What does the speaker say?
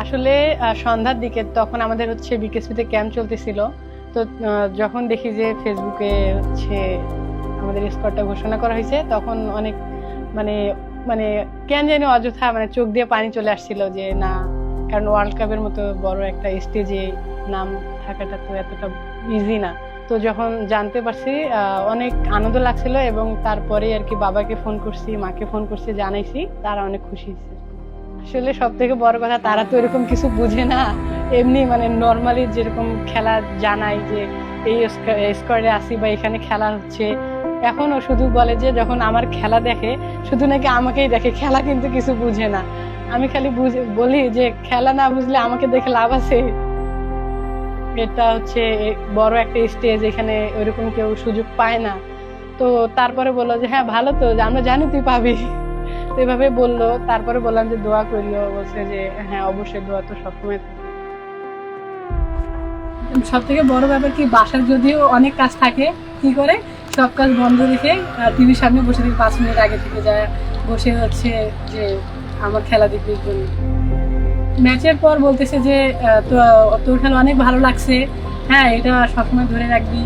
আসলে সন্ধ্যার দিকে তখন আমাদের হচ্ছে বিকেএসপিতে ক্যাম্প চলতেছিল। তো যখন দেখি যে ফেসবুকে হচ্ছে আমাদের স্কোরটা ঘোষণা করা হয়েছে, তখন অনেক মানে মানে কেন জানি অযথা মানে চোখ দিয়ে পানি চলে আসছিল যে না, কারণ ওয়ার্ল্ড কাপের মতো বড় একটা স্টেজে নাম থাকাটা তো এতটা ইজি না। তো যখন জানতে পারছি অনেক আনন্দ লাগছিল, এবং তারপরে আর কি বাবাকে ফোন করছি, মাকে ফোন করছি, জানাইছি, তারা অনেক খুশি হয়েছে। আসলে সব থেকে বড় কথা, তারা তো এরকম কিছু বুঝে না, এমনি মানে নর্মালি যেরকম খেলা জানাই যে এই স্কোয়াডে আসি বা এখানে খেলা হচ্ছে, এখনো শুধু বলে যে যখন আমার খেলা দেখে শুধু নাকি আমাকেই দেখে, খেলা কিন্তু কিছু বুঝে না। আমি খালি বলি যে খেলা না বুঝলে আমাকে দেখে লাভ আছে? এটা হচ্ছে বড় একটা স্টেজ, এখানে ওইরকম কেউ সুযোগ পায় না। তো তারপরে বললো যে হ্যাঁ ভালো, তো আমরা জানি তুই পাবি। তো এভাবে বললো। তারপরে বললাম যে দোয়া করিও, বলছে যে হ্যাঁ অবশ্যই, দোয়া তো সবসময় থাকে। সব থেকে বড় ব্যাপার কি, বাসার যদিও অনেক কাজ থাকে, কি করে সব কাজ বন্ধ রেখে টিভির সামনে বসে থেকে 5 মিনিট আগে থেকে যায় বসে হচ্ছে যে আমার খেলা দেখবির জন্য। ম্যাচের পর বলতেছে যে তোর খেলা অনেক ভালো লাগছে, হ্যাঁ এটা সবসময় ধরে রাখবি।